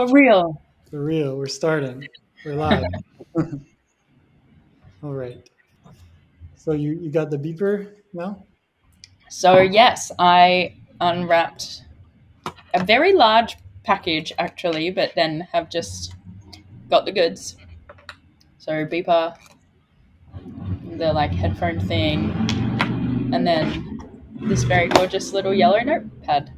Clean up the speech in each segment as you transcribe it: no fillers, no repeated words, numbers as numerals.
For real. For real, we're starting. We're live. All right. So you got the beeper now? So, yes, I unwrapped a very large package actually, but then have just got the goods. So, beeper, the like headphone thing, and then this very gorgeous little yellow notepad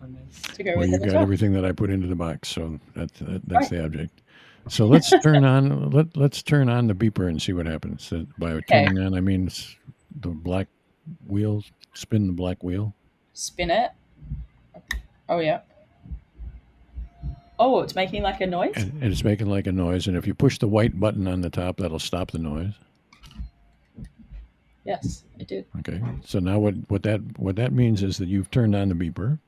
Oh, nice. to go Well, with you it as got well. everything that I put into the box, so that's Right. the object. So let's turn on let's turn on the beeper and see what happens. By Okay, turning on, I mean the black wheel. Spin the black wheel, spin it. Oh, yeah. Oh, it's making like a noise? and it's making like a noise. And if you push the white button on the top, that'll stop the noise. Yes, it did. Okay. So now what that means is that you've turned on the beeper,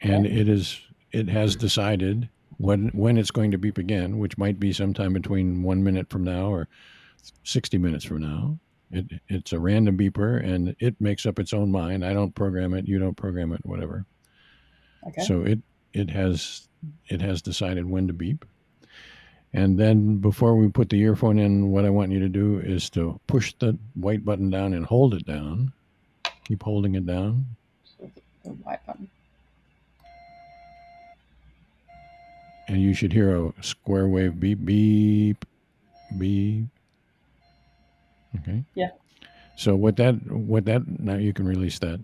and Okay. it has decided when it's going to beep again, which might be sometime between 1 minute from now or 60 minutes from now. It's a random beeper, and it makes up its own mind. I don't program it. You don't program it. Whatever. Okay. So it has it has decided when to beep. And then before we put the earphone in, what I want you to do is to push the white button down and hold it down. Keep holding it down. So the white button. And you should hear a square wave beep, beep, beep. Okay. Yeah. So what that now you can release that.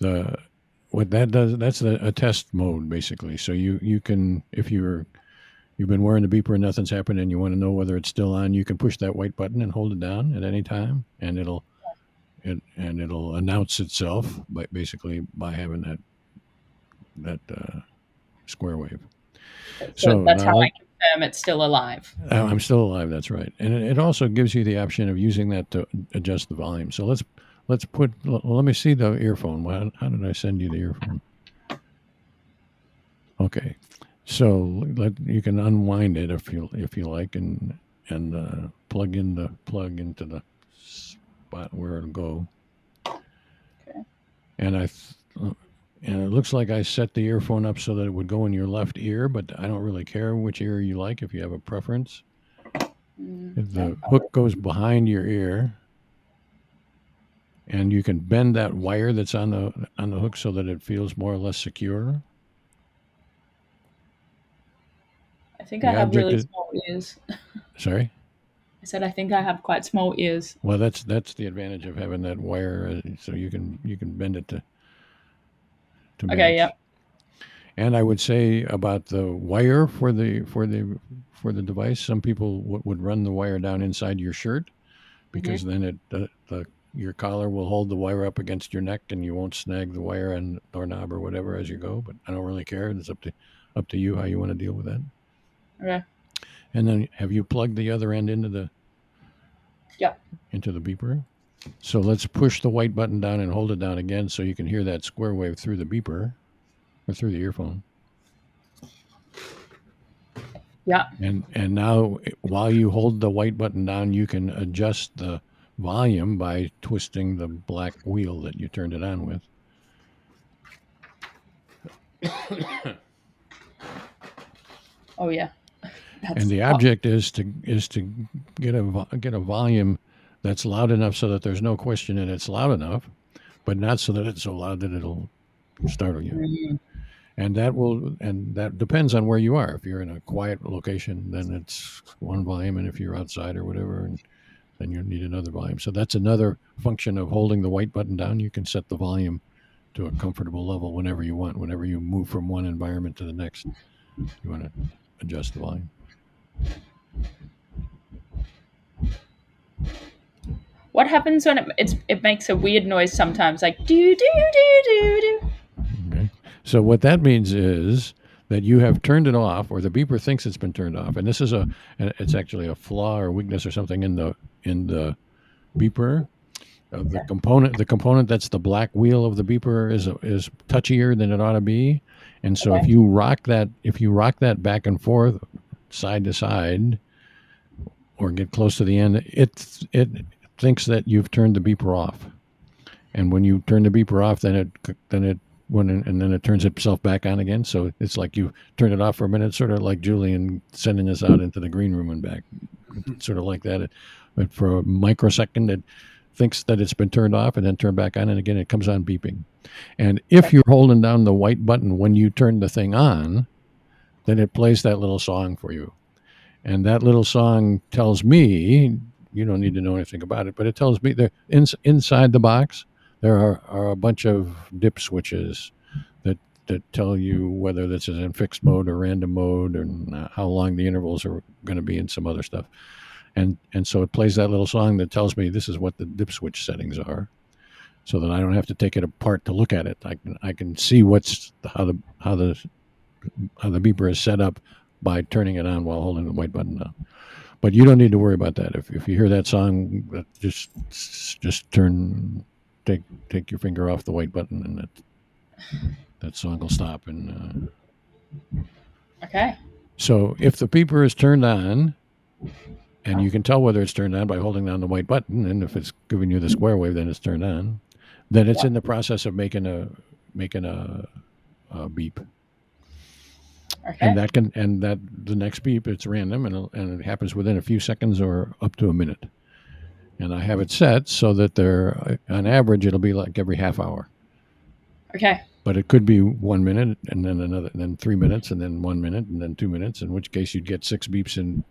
The what that does, that's a test mode basically. So you can, if you've been wearing the beeper and nothing's happened and you want to know whether it's still on, you can push that white button and hold it down at any time, and it'll announce itself by basically by having that square wave. So So that's now how I confirm it's still alive. I'm still alive. That's right, and it also gives you the option of using that to adjust the volume. So let's put. Well, let me see the earphone. How did I send you the earphone? Okay, so you can unwind it if you like, and plug in the plug into the spot where it'll go. Okay. And and it looks like I set the earphone up so that it would go in your left ear, but I don't really care which ear you like if you have a preference. If Yeah. the hook goes behind your ear, and you can bend that wire that's on the hook so that it feels more or less secure. I think I The have object really is small ears. sorry. I said I think I have quite small ears. Well, that's the advantage of having that wire, so you can bend it to Okay, yeah. match. And I would say about the wire for the device, some people would run the wire down inside your shirt, because Hmm. then your collar will hold the wire up against your neck, and you won't snag the wire on the doorknob or whatever as you go. But I don't really care. It's up to you how you want to deal with that. Okay. And then have you plugged the other end Yeah. into the beeper? So let's push the white button down and hold it down again so you can hear that square wave through the beeper or through the earphone. Yeah. And now while you hold the white button down, you can adjust the volume by twisting the black wheel that you turned it on with. Oh, yeah. That's And the hot. object is to get a volume that's loud enough so that there's no question that it's loud enough, but not so that it's so loud that it'll startle you. Mm. And that depends on where you are. If you're in a quiet location, then it's one volume, and if you're outside or whatever, and then you need another volume. So that's another function of holding the white button down. You can set the volume to a comfortable level whenever you want. Whenever you move from one environment to the next, you want to adjust the volume. What happens when it makes a weird noise sometimes, like do do do do do? Okay. So what that means is that you have turned it off, or the beeper thinks it's been turned off, and it's actually a flaw or weakness or something in the beeper. The component that's the black wheel of the beeper is touchier than it ought to be, and so Okay. if you rock that back and forth, side to side, or get close to the end, it thinks that you've turned the beeper off. And when you turn the beeper off, then it and then it turns itself back on again. So it's like you turn it off for a minute, sort of like Julian sending us out into the green room and back, sort of like that. But for a microsecond, it thinks that it's been turned off and then turned back on, and again it comes on beeping. And if you're holding down the white button when you turn the thing on, then it plays that little song for you. And that little song tells me, you don't need to know anything about it, but it tells me that inside the box there are a bunch of dip switches that tell you whether this is in fixed mode or random mode, and how long the intervals are going to be, and some other stuff. And so it plays that little song that tells me this is what the dip switch settings are, so that I don't have to take it apart to look at it. I can see how the beeper is set up by turning it on while holding the white button down. But you don't need to worry about that. If you hear that song, just take your finger off the white button, and that song will stop. And Okay. so if the beeper is turned on, and you can tell whether it's turned on by holding down the white button, and if it's giving you the square wave, then it's turned on. Then it's in the process of making a beep. Okay. And that the next beep, it's random, and it happens within a few seconds or up to a minute. And I have it set so that on average it'll be like every half hour. Okay. But it could be 1 minute, and then another, and then 3 minutes, and then 1 minute, and then 2 minutes. In which case you'd get 6 beeps in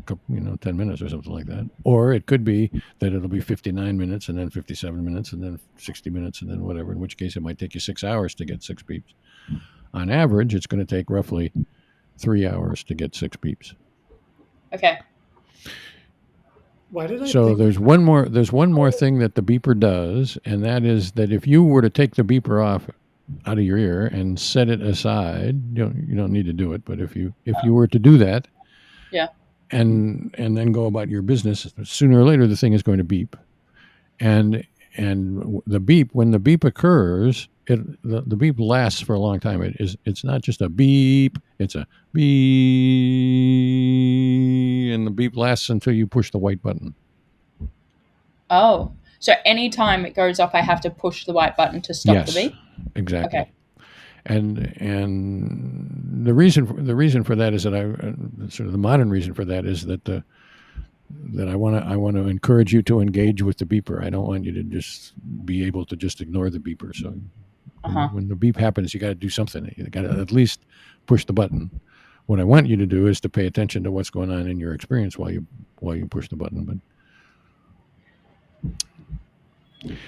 10 minutes or something like that. Or it could be that it'll be 59 minutes, and then 57 minutes, and then 60 minutes, and then whatever. In which case it might take you 6 hours to get 6 beeps. On average, it's going to take roughly 3 hours to get 6 beeps. Okay. Why did I So think there's one more thing that the beeper does, and that is that if you were to take the beeper off out of your ear and set it aside, you don't need to do it, but if you were to do that, Yeah. and then go about your business, sooner or later the thing is going to beep, and the beep, when the beep occurs, the beep lasts for a long time. It's not just a beep, it's a beep, and the beep lasts until you push the white button. Oh, so anytime it goes off, I have to push the white button to stop the beep? Exactly. Okay. And the reason for that is that sort of the modern reason for that is that I want to encourage you to engage with the beeper. I don't want you to just be able to just ignore the beeper. So when the beep happens, you got to do something. You got to at least push the button. What I want you to do is to pay attention to what's going on in your experience while you push the button.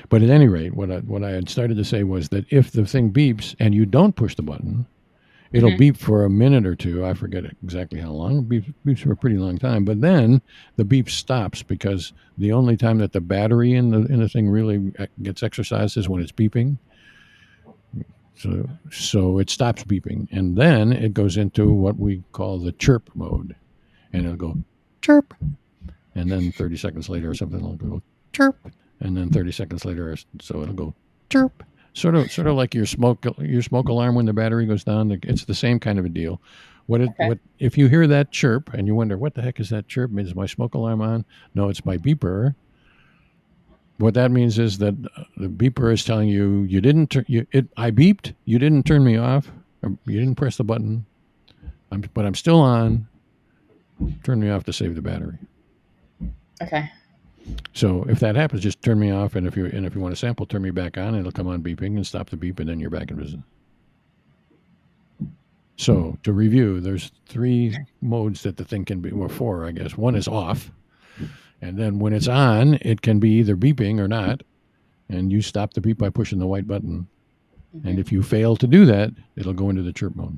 But at any rate, what I had started to say was that if the thing beeps and you don't push the button, it'll beep for a minute or two. I forget exactly how long. It beeps for a pretty long time. But then the beep stops, because the only time that the battery in the thing really gets exercised is when it's beeping. So it stops beeping, and then it goes into what we call the chirp mode, and it'll go chirp, and then 30 seconds later or something, it'll go chirp, and then 30 seconds later, so it'll go chirp. Sort of like your smoke alarm when the battery goes down. It's the same kind of a deal. What if you hear that chirp and you wonder, what the heck is that chirp? Is my smoke alarm on? No, it's my beeper. What that means is that the beeper is telling you I beeped, you didn't turn me off, or you didn't press the button, but I'm still on. Turn me off to save the battery. Okay. So if that happens, just turn me off, and if you want to sample, turn me back on, and it'll come on beeping and stop the beep, and then you're back in business. So to review, there's 3 modes that the thing can be, or 4, I guess. One is off, and then when it's on, it can be either beeping or not, and you stop the beep by pushing the white button. And if you fail to do that, it'll go into the chirp mode.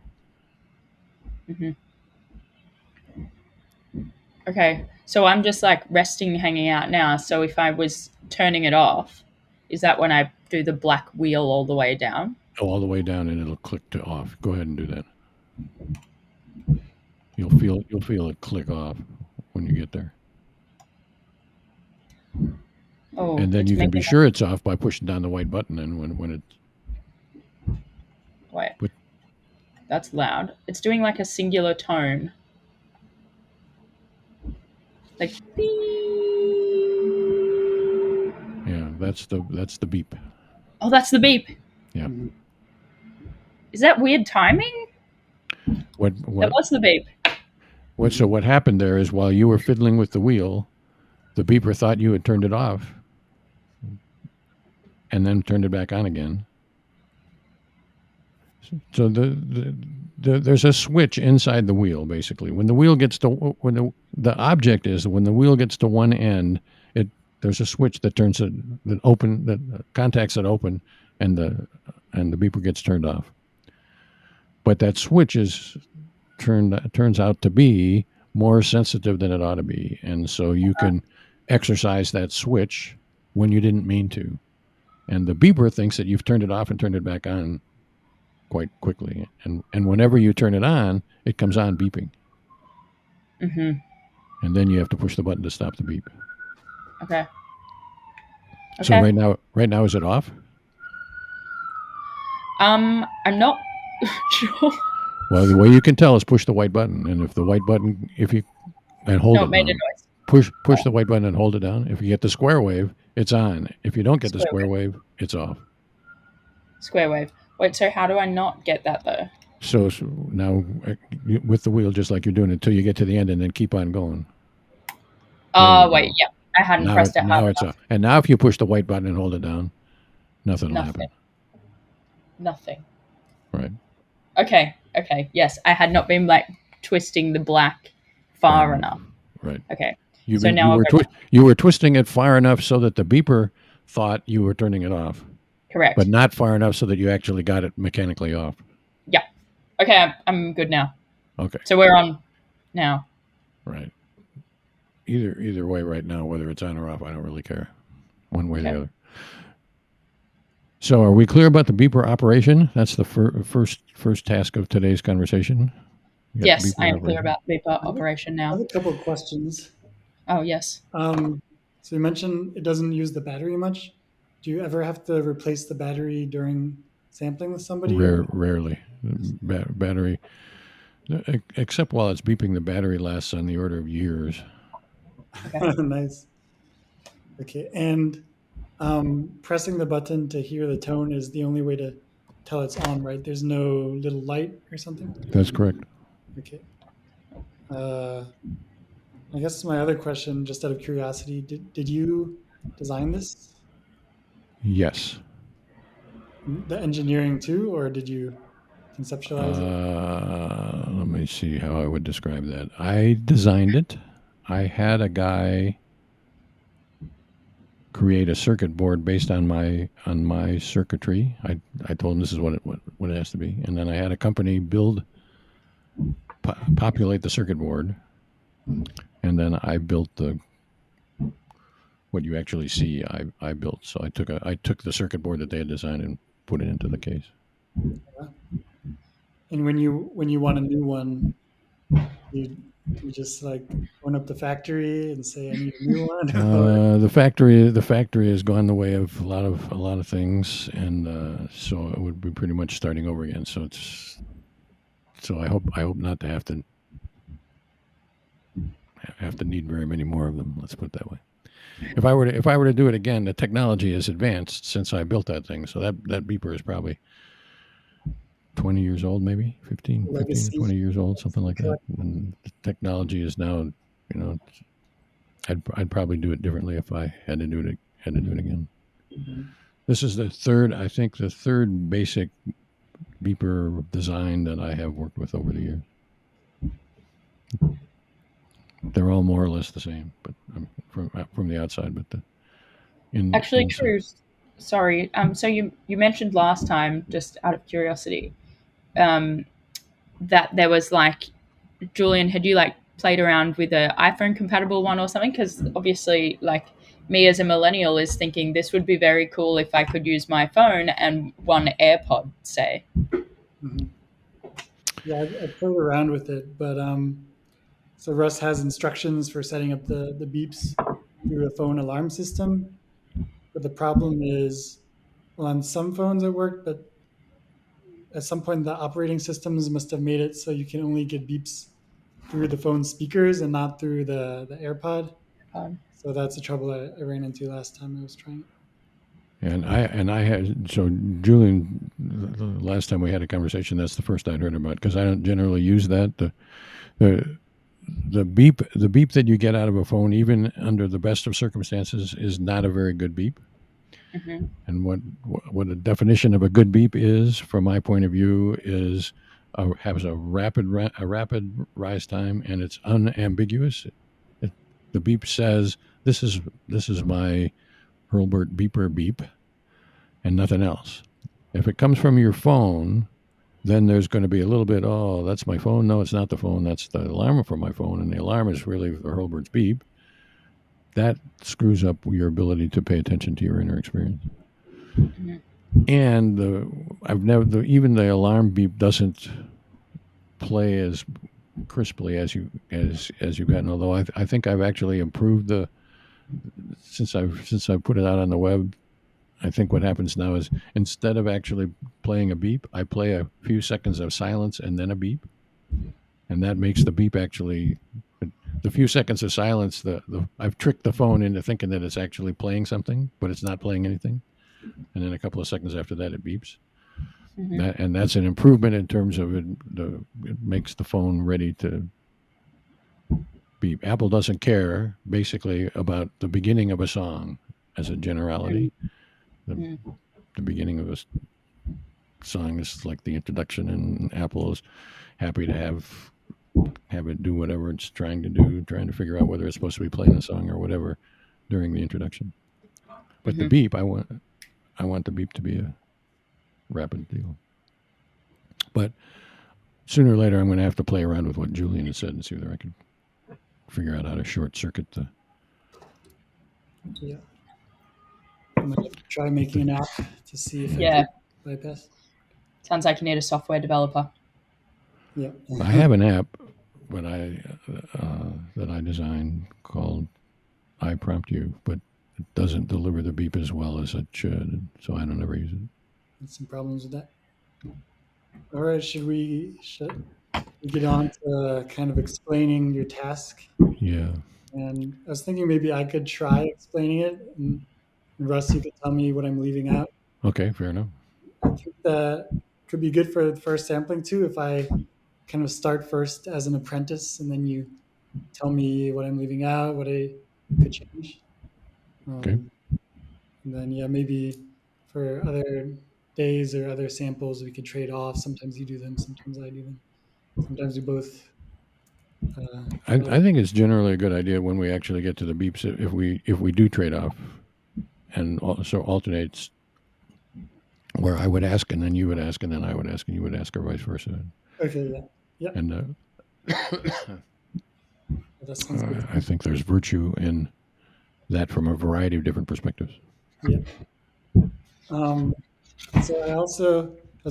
Okay, so I'm just like resting, hanging out now. So if I was turning it off, is that when I do the black wheel all the way down? Go all the way down, and it'll click to off. Go ahead and do that. You'll feel it click off when you get there. Oh, And then you can be sure it's off by pushing down the white button, and when it. Wait, that's loud. It's doing like a singular tone. Like beep. Yeah, that's the beep. Oh, that's the beep. Yeah. Is that weird timing? What That was the beep. what happened there is while you were fiddling with the wheel, the beeper thought you had turned it off and then turned it back on again. So there's a switch inside the wheel basically. When the wheel gets to when the object is when the wheel gets to one end, there's a switch that turns it that open that contacts it open, and the beeper gets turned off. But that switch turns out to be more sensitive than it ought to be, and so you can exercise that switch when you didn't mean to, and the beeper thinks that you've turned it off and turned it back on quite quickly, and whenever you turn it on, it comes on beeping, and then you have to push the button to stop the beep. Okay. So right now, is it off? I'm not sure. Well, the way you can tell is push the white button, and if the white button, and hold No, it it made down. a noise. Push the white button and hold it down. If you get the square wave, it's on. If you don't get the Square square wave, it's off. Square wave. Wait, so how do I not get that though? So now with the wheel, just like you're doing until you get to the end, and then keep on going. Oh, wait, yeah. I hadn't pressed it hard Now it's enough. off. And now if you push the white button and hold it down, nothing will happen. Nothing. Right. Okay. Yes, I had not been like twisting the black far enough. Right. Okay. You were twisting it far enough so that the beeper thought you were turning it off. Correct. But not far enough so that you actually got it mechanically off. Yeah. Okay, I'm good now. Okay. So we're on now. Right. Either way right now, whether it's on or off, I don't really care. One way or the other. So are we clear about the beeper operation? That's the first task of today's conversation. Yes, I am clear about beeper operation now. I have a couple of questions. Oh, yes. So you mentioned it doesn't use the battery much. Do you ever have to replace the battery during sampling with somebody? Rarely. Battery, except while it's beeping, the battery lasts on the order of years. Okay. Nice. Okay, and pressing the button to hear the tone is the only way to tell it's on, right? There's no little light or something? That's correct. Okay. I guess my other question, just out of curiosity, did you design this? Yes. The engineering too, or did you conceptualize it? Let me see how I would describe that. I designed it. I had a guy create a circuit board based on my circuitry. I told him this is what it has to be, and then I had a company populate the circuit board, and then I built what you actually see. I built. So I took the circuit board that they had designed and put it into the case. And when you want a new one, you just like phone up the factory and say I need a new one. The factory has gone the way of a lot of things, and so it would be pretty much starting over again. So I hope not to have to need very many more of them. Let's put it that way. If I were to do it again, the technology has advanced since I built that thing. So that beeper is probably 20 years old, maybe 15 or 20 years old, something like that. And the technology is now, I'd probably do it differently if I had to do it again. Mm-hmm. This is the third basic beeper design that I have worked with over the years. They're all more or less the same, but from the outside, but actually true. Sorry. So you mentioned last time, just out of curiosity, that there was like, Julian, had you like played around with an iPhone compatible one or something? Because obviously, like me as a millennial is thinking this would be very cool if I could use my phone and one AirPod, say. Mm-hmm. Yeah, I played around with it, but so Russ has instructions for setting up the beeps through a phone alarm system. But the problem is, well, on some phones it worked, but at some point the operating systems must have made it so you can only get beeps through the phone speakers and not through the AirPod. So that's the trouble I ran into last time I was trying it. And I had, so Julian, the last time we had a conversation, that's the first I'd heard about, because I don't generally use that. The the beep that you get out of a phone, even under the best of circumstances, is not a very good beep. Mm-hmm. And what a definition of a good beep is, from my point of view, is has a rapid rise time, and it's unambiguous. It, the beep says, this is my Hurlburt beeper beep, and nothing else. If it comes from your phone, then there's going to be a little bit, oh, that's my phone. No, it's not the phone. That's the alarm from my phone. And the alarm is really the Hurlburt's beep. That screws up your ability to pay attention to your inner experience. Mm-hmm. And even the alarm beep doesn't play as crisply as you've gotten. Although I think I've actually improved since I've put it out on the web. I think what happens now is, instead of actually playing a beep, I play a few seconds of silence and then a beep, and that makes the beep actually. The few seconds of silence, I've tricked the phone into thinking that it's actually playing something, but it's not playing anything. And then a couple of seconds after that, it beeps. Mm-hmm. And that's an improvement in terms of it makes the phone ready to beep. Apple doesn't care basically about the beginning of a song as a generality. Mm-hmm. The beginning of a song is like the introduction, and Apple is happy to have it do whatever it's trying to do, trying to figure out whether it's supposed to be playing a song or whatever during the introduction. But the Mm-hmm. beep, I want the beep to be a rapid deal. But sooner or later, I'm going to have to play around with what Julian has said and see whether I can figure out how to short circuit the. Yeah. I'm going to try making an app to see if I Yeah. can bypass. Sounds like you need a software developer. Yeah. I have an app, but that I designed called I Prompt You, but it doesn't deliver the beep as well as it should, so I don't ever use it. Had some problems with that. All right, should we get on to kind of explaining your task? Yeah. And I was thinking maybe I could try explaining it, and Russ, you could tell me what I'm leaving out. Okay, fair enough. I think that could be good for the first sampling too, if I kind of start first as an apprentice, and then you tell me what I'm leaving out, what I could change. Okay. And then, yeah, maybe for other days or other samples, we could trade off. Sometimes you do them, sometimes I do them. Sometimes we both. I think it's generally a good idea when we actually get to the beeps, if we do trade off, and also alternates, where I would ask and then you would ask and then I would ask and you would ask, or vice versa. Okay, yeah. Yep. And That sounds good. I think there's virtue in that from a variety of different perspectives. Yeah. So I was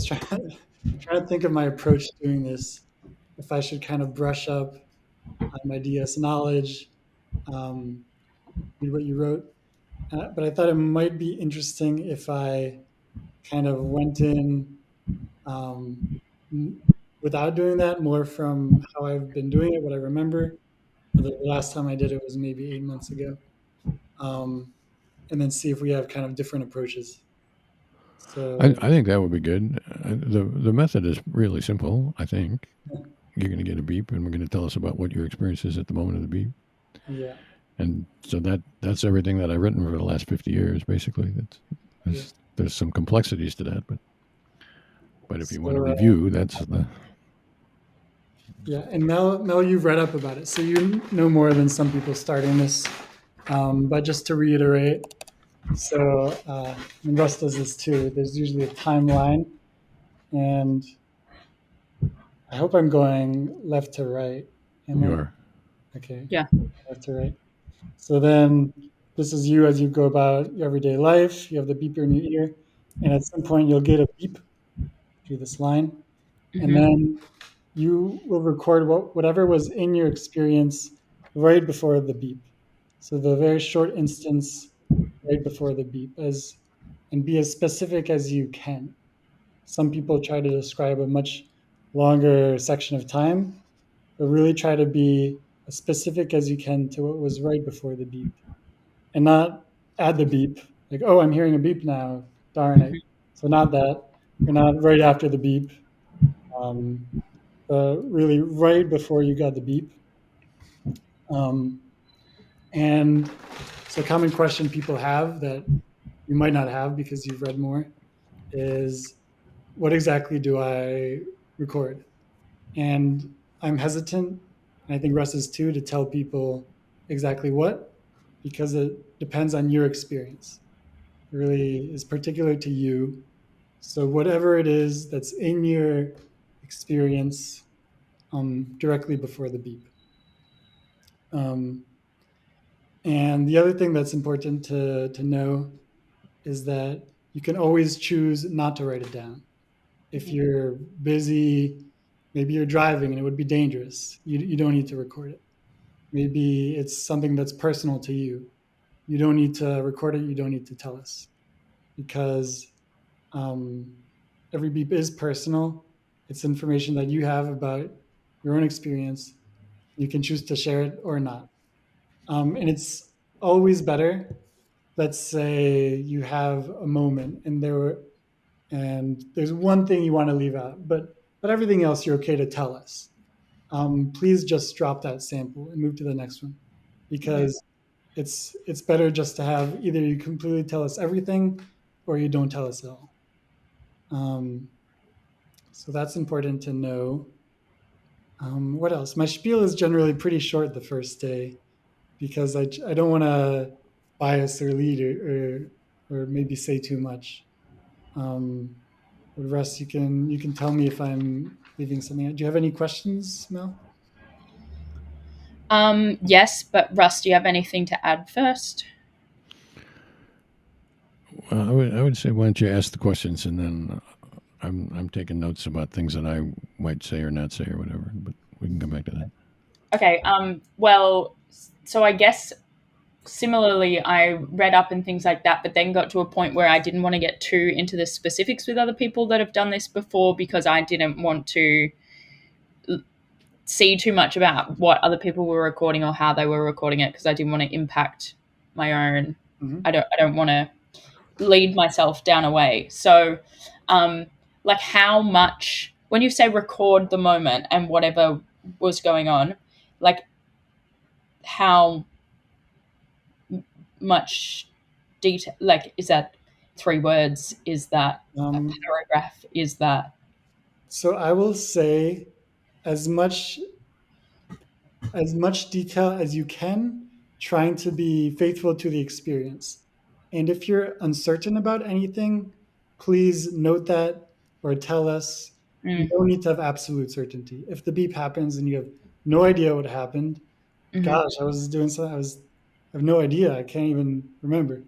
trying to think of my approach to doing this. If I should kind of brush up on my DS knowledge, read what you wrote. But I thought it might be interesting if I kind of went in um, without doing that, more from how I've been doing it, what I remember. The last time I did it was maybe 8 months ago. And then see if we have kind of different approaches. So, I think that would be good. The method is really simple. I think you're going to get a beep, and we're going to tell us about what your experience is at the moment of the beep. yeah. And so that's everything that I've written for the last 50 years, basically. There's some complexities to that, but if you want to review, that's the. Yeah, and Mel, you've read up about it, so you know more than some people starting this. But just to reiterate, so and Russ does this too. There's usually a timeline, and I hope I'm going left to right. You are. Okay. Yeah. Left to right. So then this is you as you go about your everyday life. You have the beeper in your ear, and at some point you'll get a beep through this line, and Mm-hmm. then you will record whatever was in your experience right before the beep. So the very short instance right before the beep, and be as specific as you can. Some people try to describe a much longer section of time, but really try to be as specific as you can to what was right before the beep, and not add the beep like, oh, I'm hearing a beep now. Darn it. So not that. You're not right after the beep, um, but really right before you got the beep. Um, and so, a common question people have that you might not have because you've read more is, what exactly do I record? And I'm hesitant, and I think Russ is too, to tell people exactly what, because it depends on your experience. It really is particular to you. So whatever it is that's in your experience, directly before the beep. Um, and the other thing that's important to know is that you can always choose not to write it down. If you're busy, maybe you're driving and it would be dangerous, you don't need to record it. Maybe it's something that's personal to you. You don't need to record it. You don't need to tell us, because um, every beep is personal. It's information that you have about your own experience. You can choose to share it or not. And it's always better. Let's say you have a moment and there's one thing you want to leave out, but everything else you're okay to tell us. Please just drop that sample and move to the next one, because it's better just to have either you completely tell us everything or you don't tell us at all. Um, so that's important to know. What else? My spiel is generally pretty short the first day, because I don't want to bias or lead or maybe say too much. Um, but Russ, you can tell me if I'm leaving something out. Do you have any questions, Mel? Yes, but Russ, do you have anything to add first? Well, I would say, why don't you ask the questions, and then I'm taking notes about things that I might say or not say or whatever. But we can come back to that. Okay. Well, so I guess similarly, I read up and things like that, but then got to a point where I didn't want to get too into the specifics with other people that have done this before, because I didn't want to see too much about what other people were recording or how they were recording it, because I didn't want to impact my own. Mm-hmm. I don't want to lead myself down a way. So, like, how much, when you say record the moment and whatever was going on, like, how much detail, like, is that 3 words? Is that a Um, paragraph? Is that, so I will say as much as much detail as you can, trying to be faithful to the experience. And if you're uncertain about anything, please note that or tell us. You mm, don't need to have absolute certainty. If the beep happens and you have no idea what happened, mm-hmm, gosh, I was doing something, I have no idea. I can't even remember.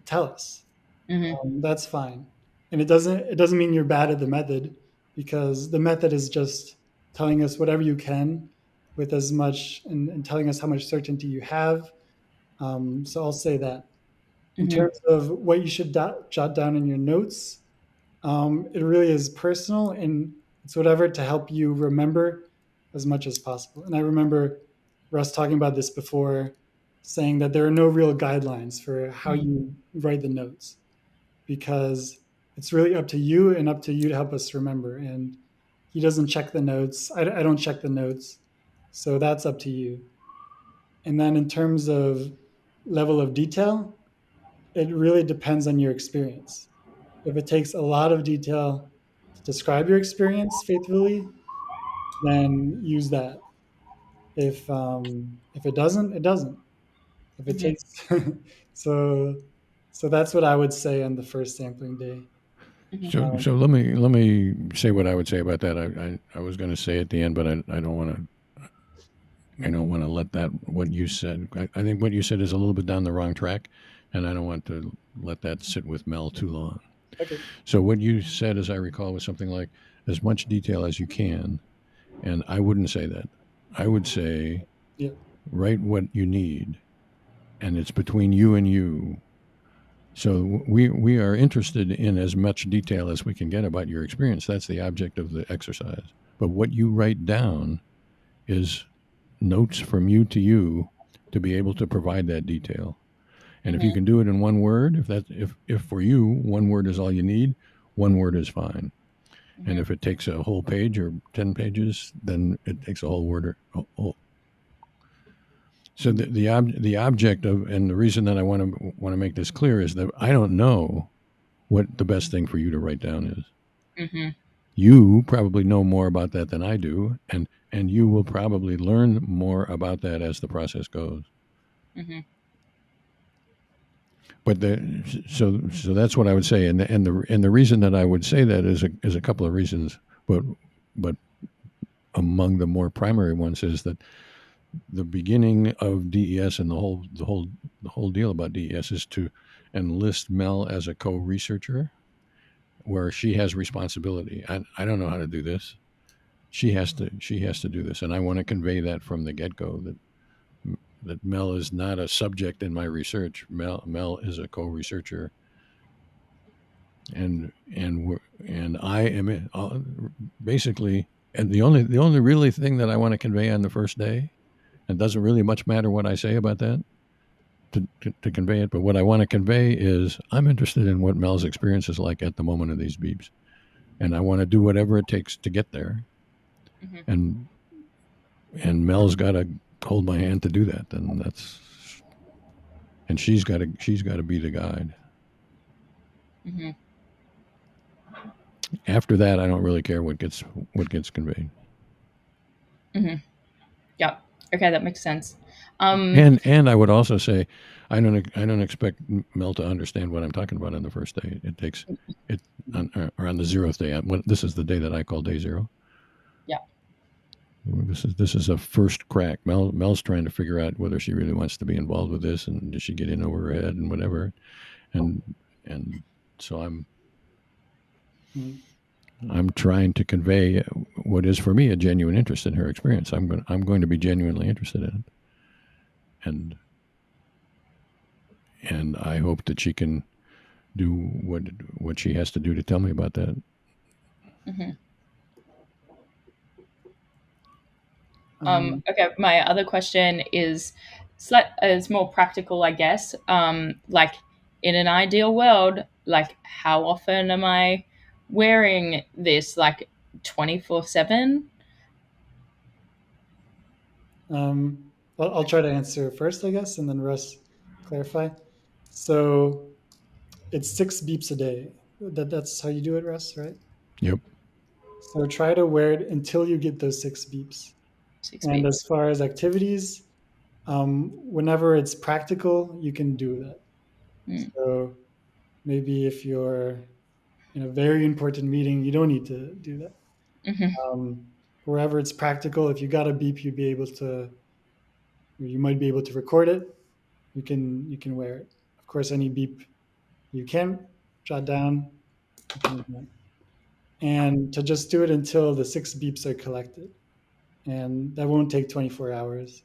Tell us. mm-hmm, That's fine. And it doesn't mean you're bad at the method, because the method is just telling us whatever you can with as much and telling us how much certainty you have. So I'll say that. In mm-hmm, terms of what you should jot down in your notes, it really is personal, and it's whatever to help you remember as much as possible. And I remember Russ talking about this before, saying that there are no real guidelines for how mm-hmm, you write the notes, because it's really up to you and up to you to help us remember. And he doesn't check the notes. I don't check the notes. So that's up to you. And then in terms of level of detail, it really depends on your experience. If it takes a lot of detail to describe your experience faithfully, then use that. If it doesn't, it doesn't. If it mm-hmm, takes so so that's what I would say on the first sampling day. mm-hmm, So let me say what I would say about that. I was going to say at the end, but I don't want to. I don't want to let that what you said. I think what you said is a little bit down the wrong track, and I don't want to let that sit with Mel too long. Okay. So what you said, as I recall, was something like as much detail as you can, and I wouldn't say that. I would say Yeah. write what you need, and it's between you and you. So we are interested in as much detail as we can get about your experience. That's the object of the exercise. But what you write down is notes from you to be able to provide that detail. And if you can do it in one word, if for you one word is all you need, one word is fine. And if it takes a whole page or 10 pages, then it takes a whole word. So the object of, and the reason that I want to make this clear is that I don't know what the best thing for you to write down is. You probably know more about that than I do, and you will probably learn more about that as the process goes. But so that's what I would say, and the reason that I would say that is a couple of reasons, but among the more primary ones is that the beginning of DES and the whole deal about DES is to enlist Mel as a co-researcher, where she has responsibility. I don't know how to do this. She has to do this, and I want to convey that from the get-go that Mel is not a subject in my research. Mel is a co-researcher, and I am basically, and the only really thing that I want to convey on the first day, it doesn't really much matter what I say about that to convey it, but what I want to convey is I'm interested in what Mel's experience is like at the moment of these beeps, and I want to do whatever it takes to get there, and Mel's got to hold my hand to do that, and she's got to be the guide. After that, I don't really care what gets conveyed. Yeah. Okay, that makes sense. And I would also say, I don't expect Mel to understand what I'm talking about on the first day. It takes it on the 0th day. This is the day that I call day 0. Yeah. This is a first crack. Mel's trying to figure out whether she really wants to be involved with this, and does she get in over her head and whatever, and so I'm trying to convey what is for me a genuine interest in her experience. I'm going to be genuinely interested in it, and I hope that she can do what she has to do to tell me about that. Okay, my other question is more practical, I guess. Like in an ideal world, like how often am I wearing this? Like 24/7? I'll try to answer first, I guess, and then Russ clarify. So it's 6 beeps a day. That's how you do it, Russ, right? Yep. So try to wear it until you get those 6 beeps. 6 And beeps. as far as activities, whenever it's practical, you can do that. So maybe if you're in a very important meeting, you don't need to do that. Wherever it's practical, if you got a beep, you might be able to record it. You can wear it. Of course, any beep you can jot down. And to just do it until the 6 beeps are collected. And that won't take 24 hours.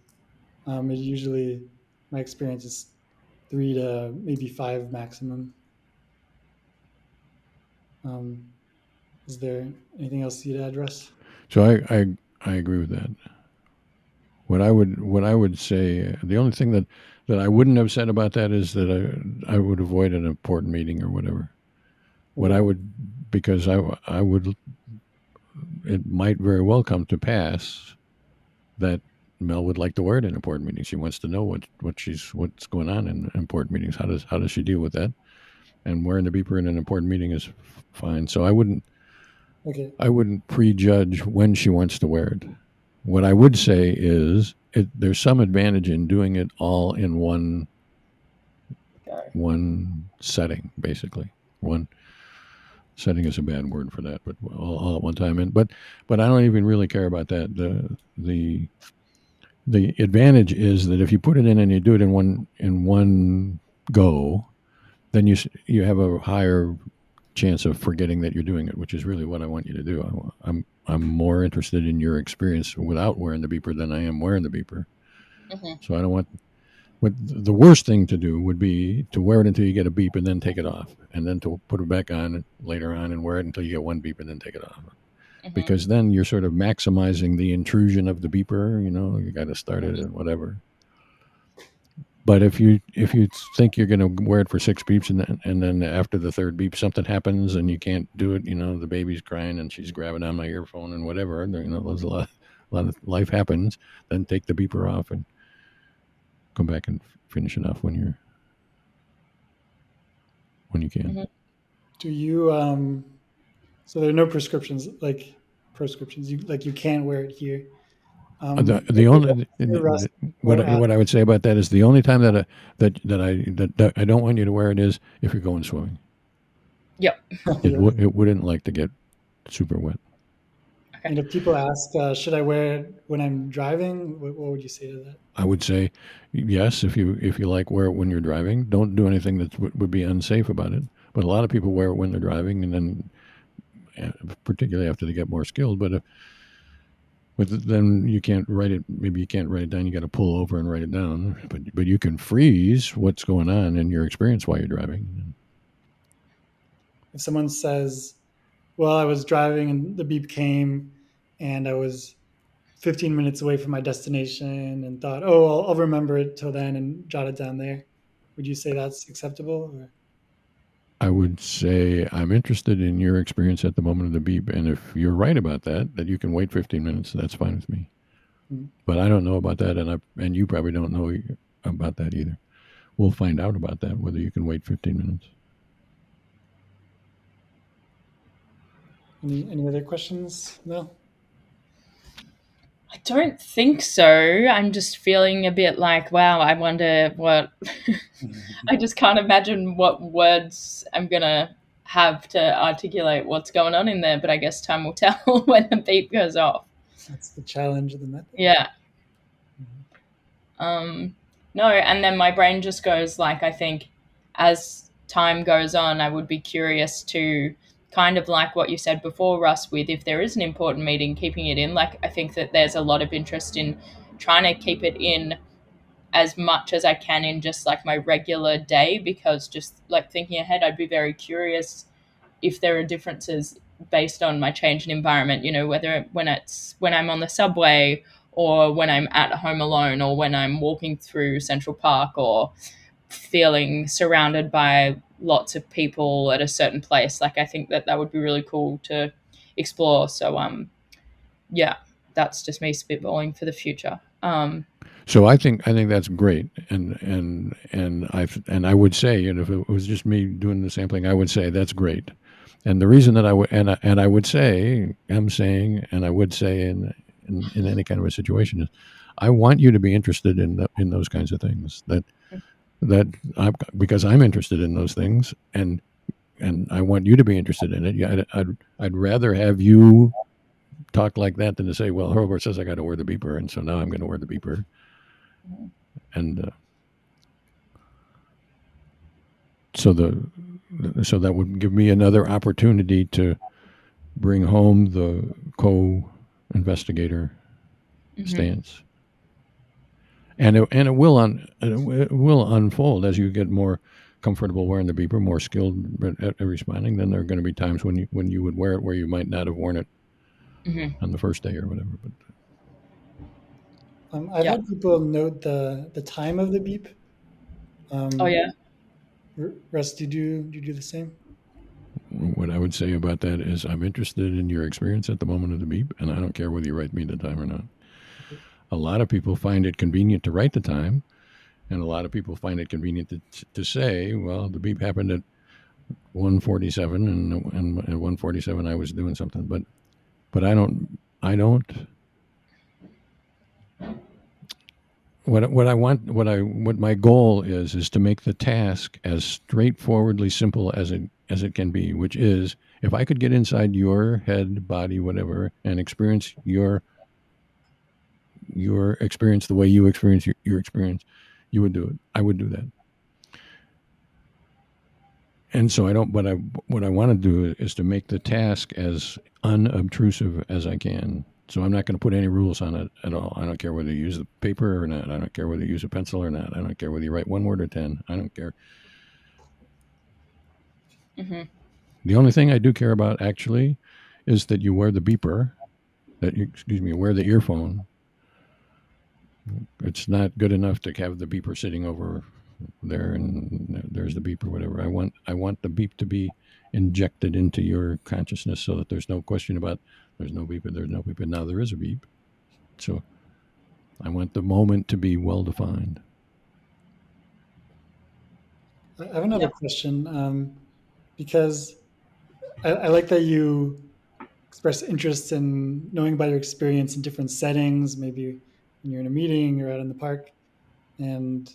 It usually, my experience is 3 to maybe 5 maximum. Is there anything else you'd add, Russ? So I agree with that. What I would say, the only thing that I wouldn't have said about that is that I would avoid an important meeting or whatever. What I would, because I would, it might very well come to pass that Mel would like to wear it in important meetings. She wants to know what's going on in important meetings. How does she deal with that? And wearing the beeper in an important meeting is fine. So I wouldn't prejudge when she wants to wear it. What I would say is there's some advantage in doing it all in one setting, basically. One setting is a bad word for that, but all at one time. But I don't even really care about that. The advantage is that if you put it in and you do it in one go, then you have a higher chance of forgetting that you're doing it, which is really what I want you to do. I'm more interested in your experience without wearing the beeper than I am wearing the beeper. So I don't want. What the worst thing to do would be to wear it until you get a beep and then take it off, and then to put it back on later on and wear it until you get one beep and then take it off. Because then you're sort of maximizing the intrusion of the beeper. You got to start it and whatever. But if you think you're going to wear it for 6 beeps and then after the third beep something happens and you can't do it, the baby's crying and she's grabbing on my earphone and whatever, there's a lot of life happens. Then take the beeper off and come back and finish it off when you can. Mhm. Do you so there are no prescriptions you can't wear it here. The only Russ, what I would say about that is the only time that I don't want you to wear it is if you're going swimming. Yep. It wouldn't like to get super wet. And if people ask, should I wear it when I'm driving? What would you say to that? I would say yes if you like wear it when you're driving. Don't do anything that would be unsafe about it. But a lot of people wear it when they're driving, and then particularly after they get more skilled. But then you can't write it. Maybe you can't write it down. You got to pull over and write it down. But you can freeze what's going on in your experience while you're driving. If someone says, well, I was driving and the beep came and I was 15 minutes away from my destination and thought, oh, I'll remember it till then and jot it down there. Would you say that's acceptable? Or? I would say I'm interested in your experience at the moment of the beep, and if you're right about that you can wait 15 minutes, that's fine with me. Mm-hmm. But I don't know about that, and you probably don't know about that either. We'll find out about that, whether you can wait 15 minutes. Any other questions? No? I don't think so. I'm just feeling a bit like, wow, I wonder what... I just can't imagine what words I'm going to have to articulate what's going on in there, but I guess time will tell when the beep goes off. That's the challenge of the method. Yeah. No, and then my brain just goes like, I think as time goes on, I would be curious to kind of like what you said before, Russ, with if there is an important meeting, keeping it in. Like, I think that there's a lot of interest in trying to keep it in as much as I can in just like my regular day, because just like thinking ahead, I'd be very curious if there are differences based on my change in environment, whether when I'm on the subway or when I'm at home alone or when I'm walking through Central Park or feeling surrounded by lots of people at a certain place. Like, I think that would be really cool to explore. So, yeah, that's just me spitballing for the future. So I think that's great, and I would say, if it was just me doing the sampling, I would say that's great. And the reason that I would I would say, I'm saying, and I would say in any kind of a situation is, I want you to be interested in those kinds of things. Because I'm interested in those things, and I want you to be interested in it. Yeah, I'd rather have you talk like that than to say, well, Hurlburt says I got to wear the beeper, and so now I'm going to wear the beeper. And so that would give me another opportunity to bring home the co-investigator stance, and it will unfold as you get more comfortable wearing the beeper, more skilled at responding. Then there are going to be times when you would wear it where you might not have worn it on the first day or whatever. But I've had people note the time of the beep. Oh yeah. Russ, do you do the same? What I would say about that is, I'm interested in your experience at the moment of the beep, and I don't care whether you write me the time or not. A lot of people find it convenient to write the time, and a lot of people find it convenient to say, well, the beep happened at 1:47, and at 1:47 I was doing something, but I don't. What my goal is to make the task as straightforwardly simple as it can be, which is, if I could get inside your head, body, whatever, and experience your experience the way you experience your experience, you would do it. I would do that. And so what I want to do is to make the task as unobtrusive as I can. So I'm not going to put any rules on it at all. I don't care whether you use the paper or not. I don't care whether you use a pencil or not. I don't care whether you write one word or 10. I don't care. Mm-hmm. The only thing I do care about, actually, is that you wear the beeper, wear the earphone. it's not good enough to have the beeper sitting over there and there's the beep or whatever. I want the beep to be injected into your consciousness so that there's no question about there's no beep and there's no beep and now there is a beep. So I want the moment to be well defined. I have another question, because I like that you express interest in knowing about your experience in different settings, maybe when you're in a meeting or out in the park. And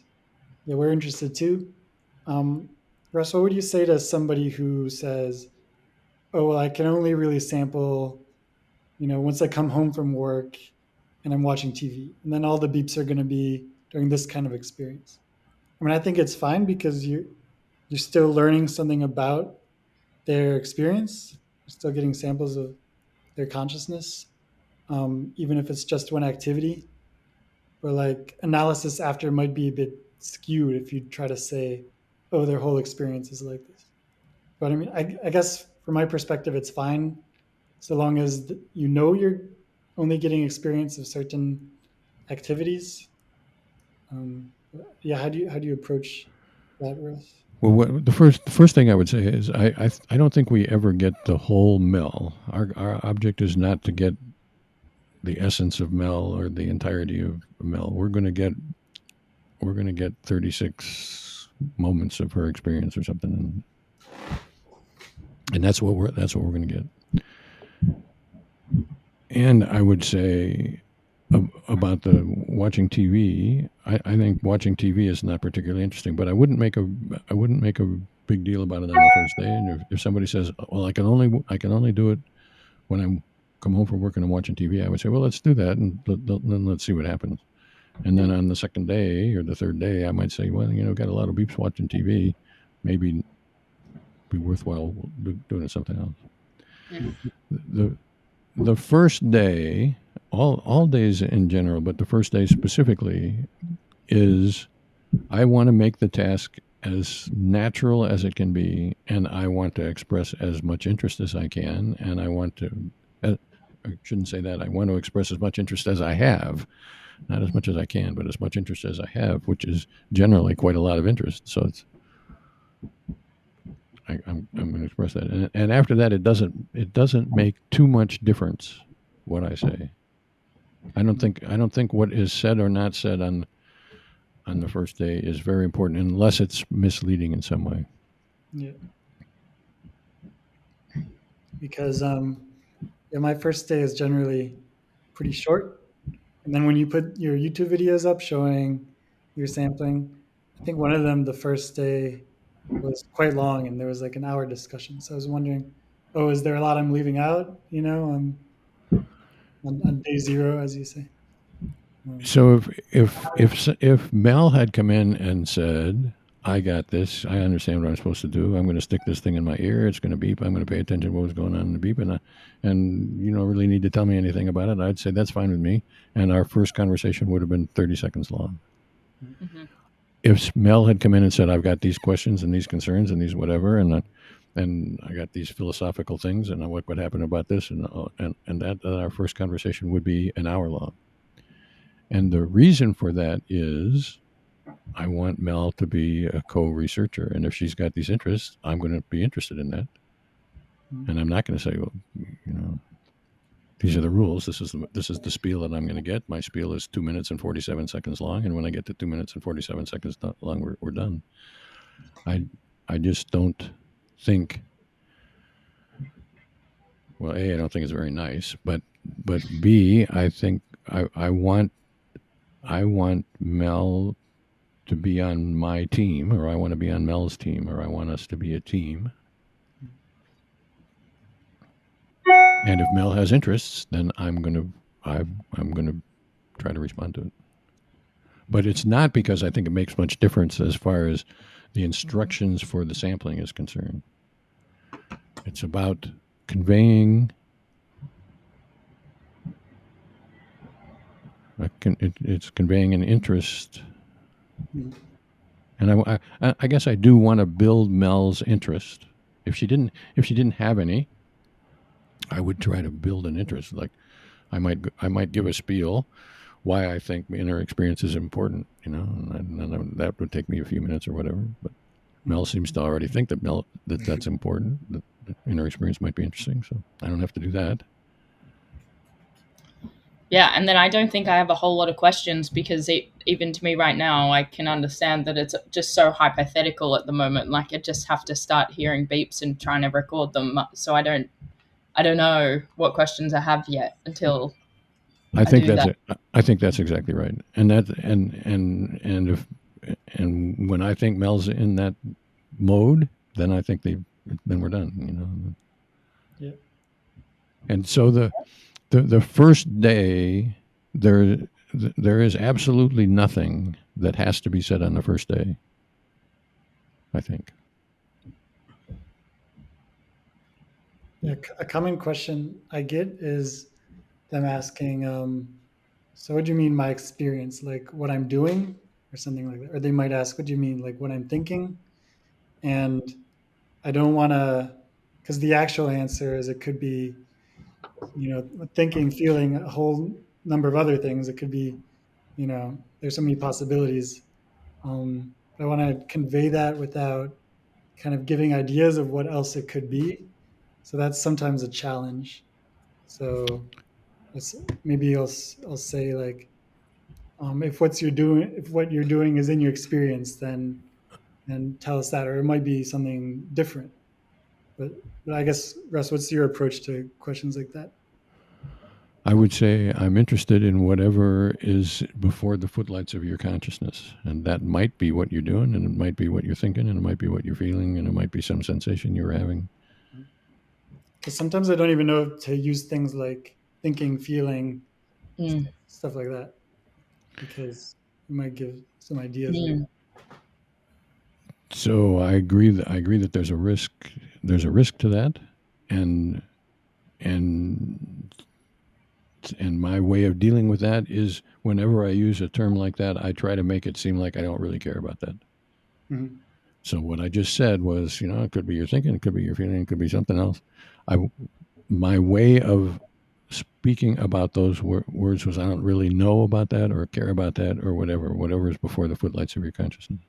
yeah, we're interested too. Um, Russ, what would you say to somebody who says, "Oh, well, I can only really sample, once I come home from work and I'm watching TV, and then all the beeps are going to be during this kind of experience." I mean, I think it's fine because you're still learning something about their experience. You're still getting samples of their consciousness, even if it's just one activity. But like analysis after might be a bit skewed if you try to say, "Oh, their whole experience is like this." But I mean, I guess from my perspective, it's fine so long as you're only getting experience of certain activities. Yeah, how do you approach that, Russ? Well, the first thing I would say is I don't think we ever get the whole Mel. Our object is not to get the essence of Mel or the entirety of Mel. We're going to get 36 moments of her experience or something, and that's what we're going to get. And I would say about the watching TV, I think watching TV is not particularly interesting, but I wouldn't make a big deal about it on the first day. And if somebody says, "Well, I can only do it when I come home from work and I'm watching TV," I would say, "Well, let's do that, and then let's see what happens." And then on the second day or the third day, I might say, "Well, got a lot of beeps watching TV, maybe be worthwhile doing something else." Mm-hmm. The first day, all days in general, but the first day specifically, is I want to make the task as natural as it can be, and I want to express as much interest as I can, and I want to. I shouldn't say that. I want to express as much interest as I have, not as much as I can, but as much interest as I have, which is generally quite a lot of interest. So I'm going to express that, and after that, it doesn't make too much difference what I say. I don't think what is said or not said on the first day is very important unless it's misleading in some way. Yeah, because yeah, my first day is generally pretty short, and then when you put your YouTube videos up showing your sampling, I think one of them the first day was quite long, and there was like an hour discussion. So I was wondering, oh, is there a lot I'm leaving out? On day zero, as you say. So if Mel had come in and said, "I got this. I understand what I'm supposed to do. I'm going to stick this thing in my ear. It's going to beep. I'm going to pay attention to what was going on in the beep, and you don't really need to tell me anything about it." I'd say that's fine with me, and our first conversation would have been 30 seconds long. Mm-hmm. If Mel had come in and said, "I've got these questions and these concerns and these whatever, and I got these philosophical things, and what would happen about this, and that our first conversation would be an hour long. And the reason for that is I want Mel to be a co-researcher, and if she's got these interests, I'm going to be interested in that. And I'm not going to say, "Well, these are the rules. This is the spiel that I'm going to get. My spiel is 2 minutes and 47 seconds long, and when I get to 2 minutes and 47 seconds long, we're done." I just don't think. Well, A, I don't think it's very nice, but B, I think I want Mel to be on my team, or I want to be on Mel's team, or I want us to be a team. And if Mel has interests, then I'm gonna try to respond to it. But it's not because I think it makes much difference as far as the instructions for the sampling is concerned. It's about conveying. It's conveying an interest, and I guess I do want to build Mel's interest. If she didn't have any, I would try to build an interest. Like I might give a spiel why I think inner experience is important, and that would take me a few minutes or whatever. But Mel seems to already think that's important. That inner experience might be interesting, so I don't have to do that. Yeah, and then I don't think I have a whole lot of questions because even to me right now, I can understand that it's just so hypothetical at the moment. Like I just have to start hearing beeps and trying to record them. So I don't know what questions I have yet until I I think do that's that. it. I think that's exactly right. And when I think Mel's in that mode, then I think then we're done. Yeah. And so the first day there is absolutely nothing that has to be said on the first day, I think. Yeah, a common question I get is them asking, so what do you mean my experience? Like what I'm doing or something like that? Or they might ask, what do you mean? Like what I'm thinking? And I don't want to, because the actual answer is it could be, thinking, feeling a whole number of other things. It could be, there's so many possibilities. I want to convey that without kind of giving ideas of what else it could be. So that's sometimes a challenge. So maybe I'll say like, if what you're doing is in your experience, then tell us that, or it might be something different. But, but I guess Russ, what's your approach to questions like that? I would say I'm interested in whatever is before the footlights of your consciousness. And that might be what you're doing, and it might be what you're thinking, and it might be what you're feeling, and it might be some sensation you're having. Because sometimes I don't even know to use things like thinking, feeling, Mm, stuff like that, because it might give some ideas. mm, So I agree that there's a risk. There's a risk to that, and and and my way of dealing with that is whenever I use a term like that, I try to make it seem like I don't really care about that. Mm-hmm. So what I just said was, it could be your thinking, it could be your feeling, it could be something else. I My way of speaking about those words was I don't really know about that or care about that or whatever is before the footlights of your consciousness.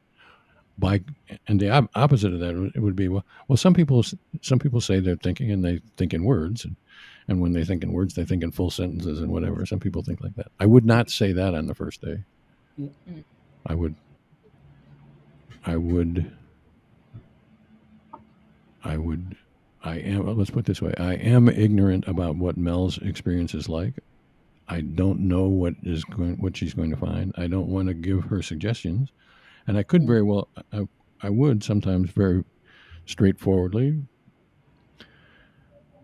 By and the opposite of that it would be well some people say they're thinking and they think in words and when they think in words they think in full sentences and whatever. Some people think like that. I would not say that on the first day. Yeah. I would I would I would I am let's put it this way. I am ignorant about what Mel's experience is like. I don't know what she's going to find. I don't want to give her suggestions, and I could very well I would sometimes very straightforwardly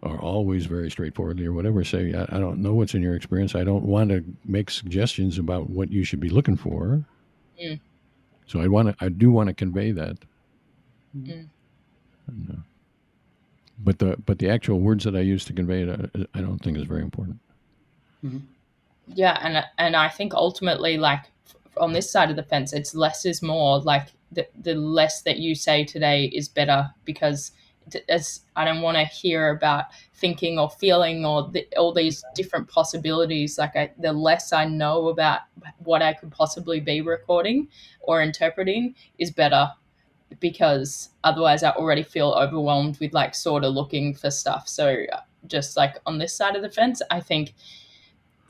or always very straightforwardly or whatever say I don't know what's in your experience. I don't want to make suggestions about what you should be looking for. mm, So I do want to convey that. mm. But the actual words that I use to convey it, I don't think is very important. Mm-hmm. Yeah, and I think ultimately, like on this side of the fence, it's less is more. Like the less that you say today is better because as I don't want to hear about thinking or feeling or all these different possibilities. Like the less I know about what I could possibly be recording or interpreting is better because otherwise I already feel overwhelmed with like sort of looking for stuff. So just like on this side of the fence, I think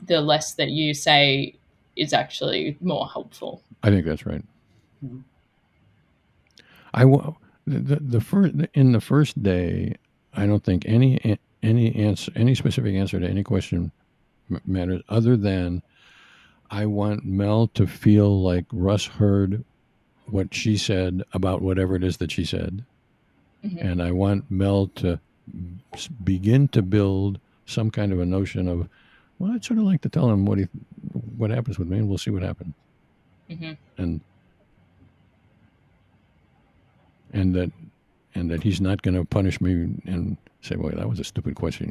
the less that you say is actually more helpful. I think that's right. Mm-hmm. The first in the first day, I don't think any specific answer to any question matters other than I want Mel to feel like Russ heard what she said about whatever it is that she said, Mm-hmm. and I want Mel to begin to build some kind of a notion of, well, I'd sort of like to tell him what happens with me, and we'll see what happens, Mm-hmm. and and that and that he's not going to punish me and say, "Well, that was a stupid question."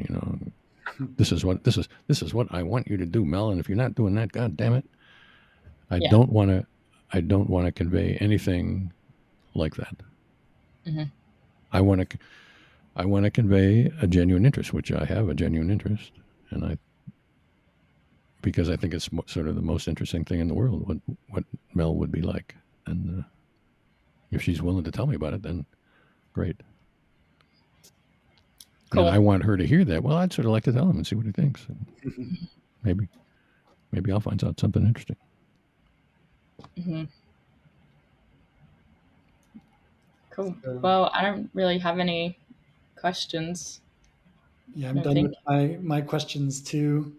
This is what I want you to do, Mel, and if you're not doing that, God damn it, I Yeah. don't want to. I don't want to convey anything like that. Mm-hmm. I want to. I want to convey a genuine interest, which I have a genuine interest, and I because I think it's sort of the most interesting thing in the world. What Mel would be like, and if she's willing to tell me about it, then great. Cool. And I want her to hear that. Well, I'd sort of like to tell him and see what he thinks. Maybe I'll find out something interesting. Mm-hmm. Cool. Well, I don't really have any questions. Yeah, I'm done with my questions too.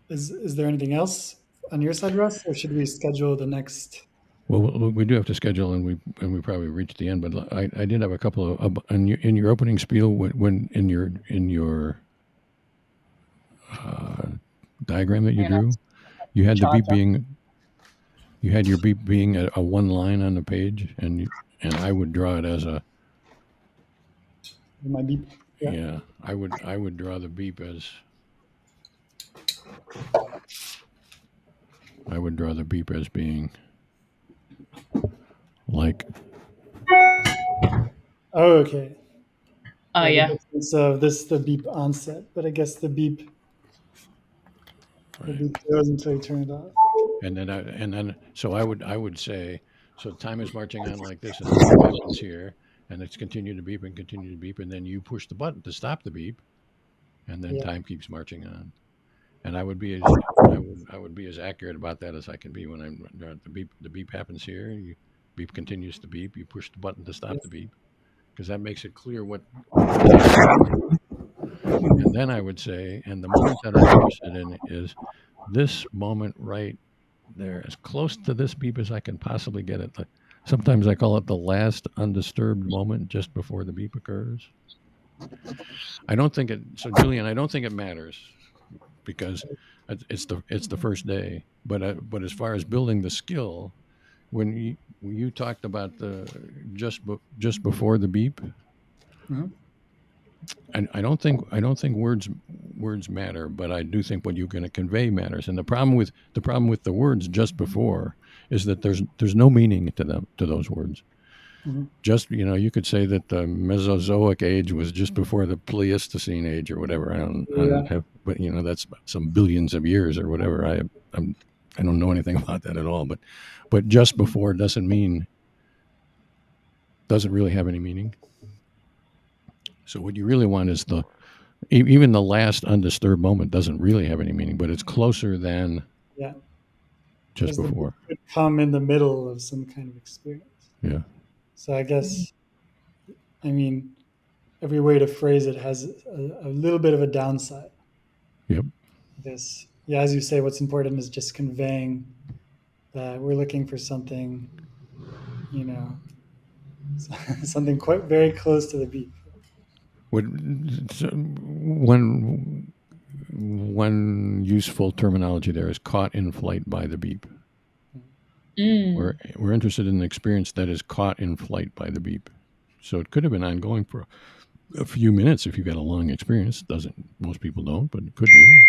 Is there anything else on your side, Russ, or should we schedule the next? Well, we do have to schedule, and we probably reached the end. But I did have a couple of in your opening spiel when in your diagram that you drew, you had the beep being. You had your beep being a one line on the page, and I would draw it as a. My beep. Yeah, I would draw the beep as. I would draw the beep as being like. Oh, okay. Oh, yeah. So this is the beep onset, but I guess the beep goes until you turn it off. And then so I would say, so time is marching on like this, and the beep happens here, and it's continuing to beep, and then you push the button to stop the beep, and then time keeps marching on. And I would be as accurate about that as I can be when I'm the beep happens here, beep continues to beep, you push the button to stop the beep, because that makes it clear what. And then I would say, and the moment that I'm interested in is this moment right there, as close to this beep as I can possibly get it. Sometimes I call it the last undisturbed moment just before the beep occurs. I don't think it. So Julian, I don't think it matters because it's the first day. But as far as building the skill, when you talked about the just before the beep. Mm-hmm. And I don't think words matter, but I do think what you're going to convey matters. And the problem with the words just before is that there's no meaning to them, to those words. Mm-hmm. Just you could say that the Mesozoic age was just before the Pleistocene age or whatever. I don't have, but that's some billions of years or whatever. I don't know anything about that at all. But just before doesn't really have any meaning. So what you really want is even the last undisturbed moment doesn't really have any meaning, but it's closer than just before. It could come in the middle of some kind of experience. Yeah. So I guess, every way to phrase it has a little bit of a downside. Yep. This, as you say, what's important is just conveying that we're looking for something, something quite very close to the beep. One useful terminology there is caught in flight by the beep. We're interested in the experience that is caught in flight by the beep. So it could have been ongoing for a few minutes if you got a long experience. Most people don't, but it could be.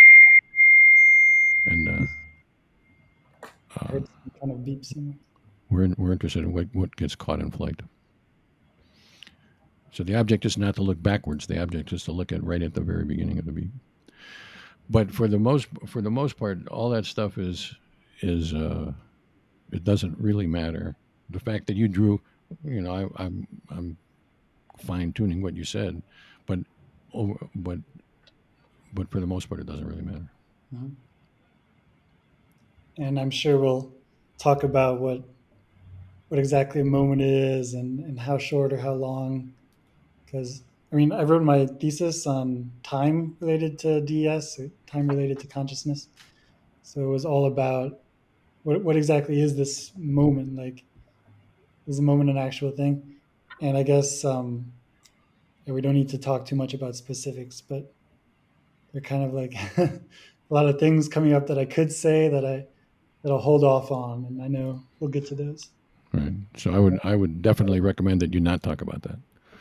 And Heard some kind of beep somewhere. We're interested in what gets caught in flight. So the object is not to look backwards. The object is to look right at the very beginning of the beep. But for the most part, all that stuff is it doesn't really matter. The fact that you drew, I'm fine tuning what you said, but for the most part, it doesn't really matter. Mm-hmm. And I'm sure we'll talk about what exactly a moment is and how short or how long. Because I wrote my thesis on time related to DES, or time related to consciousness. So it was all about what exactly is this moment? Like, is a moment an actual thing? And I guess we don't need to talk too much about specifics, but they're kind of like a lot of things coming up that I could say that I'll hold off on, and I know we'll get to those. Right. So I would definitely recommend that you not talk about that.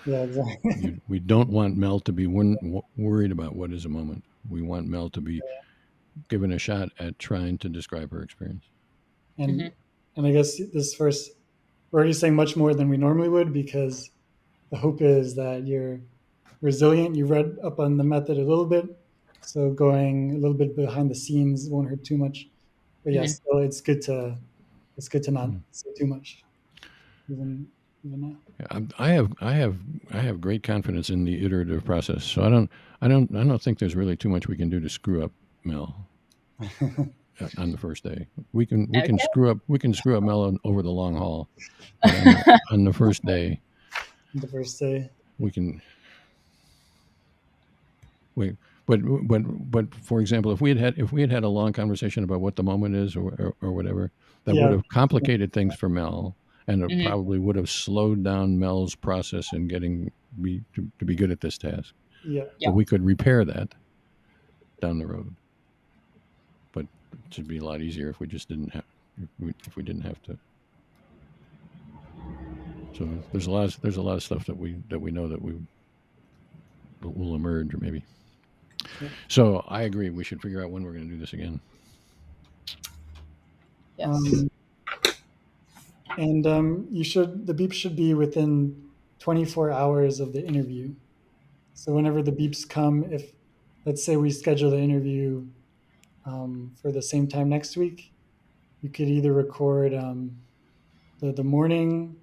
Yeah, exactly. We don't want Mel to be worried about what is a moment. We want Mel to be given a shot at trying to describe her experience. And I guess this first, we're already saying much more than we normally would, because the hope is that you're resilient. You read up on the method a little bit, So going a little bit behind the scenes won't hurt too much. But yeah, still it's good to not say too much, even now. I have great confidence in the iterative process. So I don't think there's really too much we can do to screw up Mel on the first day. We can Okay. screw up Mel over the long haul. But on the first day, The first day. we can. But for example, if we had a long conversation about what the moment is or whatever, that would Yeah. have complicated things for Mel, and it Mhm. probably would have slowed down Mel's process in getting to be good at this task. Yeah. Yeah. But we could repair that down the road. But it should be a lot easier if we just didn't have if we didn't have to. So there's a lot of stuff that we know that will emerge or maybe. Yeah. So I agree. We should figure out when we're going to do this again. Yes. And the beeps should be within 24 hours of the interview. So whenever the beeps come, if let's say we schedule the interview for the same time next week, you could either record the morning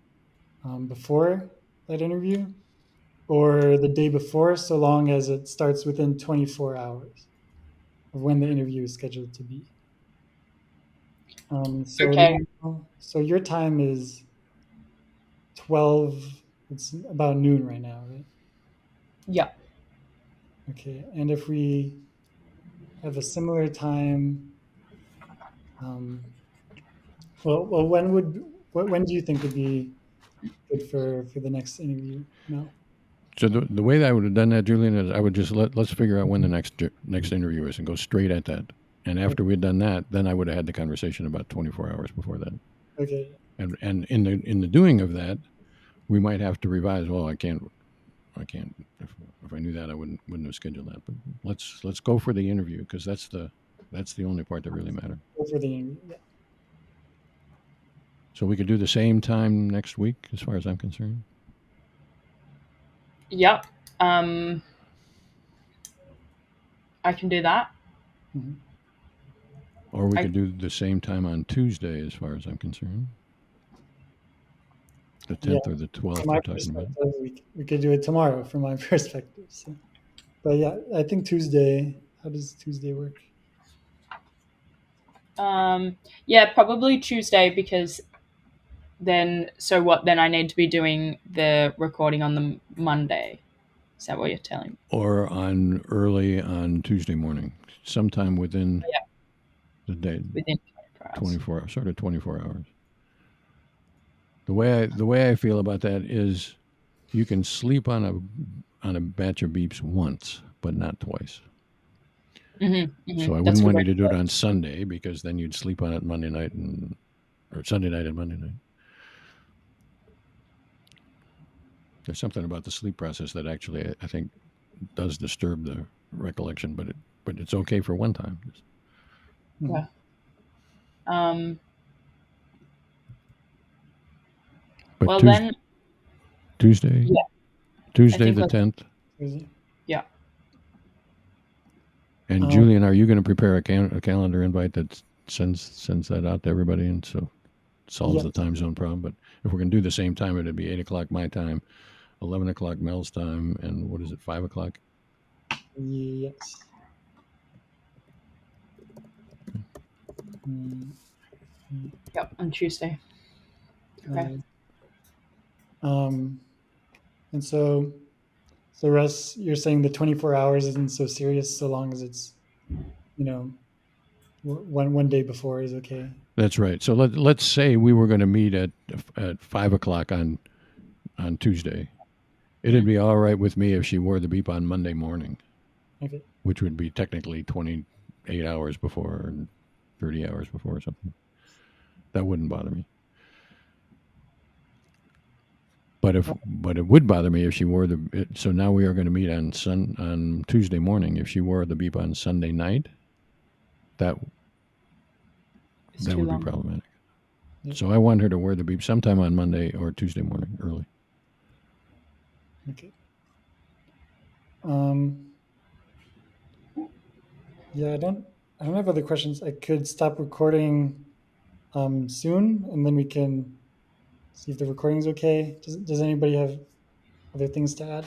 before that interview or the day before, so long as it starts within 24 hours of when the interview is scheduled to be. So Okay. now, so your time is 12. It's about noon right now, right? Yeah. Okay. And if we have a similar time, well, when do you think would be good for the next interview? No. So the way that I would have done that, Julian, is I would just let's figure out when the next interview is and go straight at that. And after we'd done that, then I would have had the conversation about 24 hours before that. Okay. And in the doing of that, we might have to revise. Well, I can't. If I knew that, I wouldn't have scheduled that. But let's go for the interview because that's the only part that really matters. Go for the interview. Yeah. So we could do the same time next week, as far as I'm concerned. Yep. I can do that. Mm-hmm. Or we could do the same time on Tuesday, as far as I'm concerned. The 10th or the 12th we're talking about. We could do it tomorrow from my perspective. So. But yeah, I think Tuesday. How does Tuesday work? Yeah, probably Tuesday because then I need to be doing the recording on the Monday. Is that what you're telling me? Or early on Tuesday morning, sometime within the day. Within 24 hours. Sort of 24 hours. The way I feel about that is you can sleep on a batch of beeps once, but not twice. Mm-hmm, mm-hmm. So I wouldn't want you to do it on Sunday because then you'd sleep on it Monday night or Sunday night and Monday night. There's something about the sleep process that actually I think does disturb the recollection, but it's okay for one time. Yeah. But well then, Tuesday. Yeah. Tuesday the 10th. Yeah. And Julian, are you going to prepare a calendar invite that sends that out to everybody, and so solves the time zone problem? But if we're going to do the same time, it'd be 8:00 my time, 11:00 Mel's time, and what is it, 5:00? Yes. Yep, on Tuesday. Okay. And so Russ, you're saying the 24 hours isn't so serious so long as it's, one day before is okay. That's right. So let's say we were going to meet at 5:00 on Tuesday. It'd be all right with me if she wore the beep on Monday morning. Okay. Which would be technically 28 hours before and 30 hours before or something. That wouldn't bother me. But it would bother me if she wore so now we are going to meet on Tuesday morning. If she wore the beep on Sunday night, that would be problematic. Yeah. So I want her to wear the beep sometime on Monday or Tuesday morning early. Okay. Yeah, I don't have other questions. I could stop recording soon, and then we can see if the recording's okay. Does anybody have other things to add?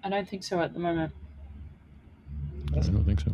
I don't think so at the moment. I don't think so.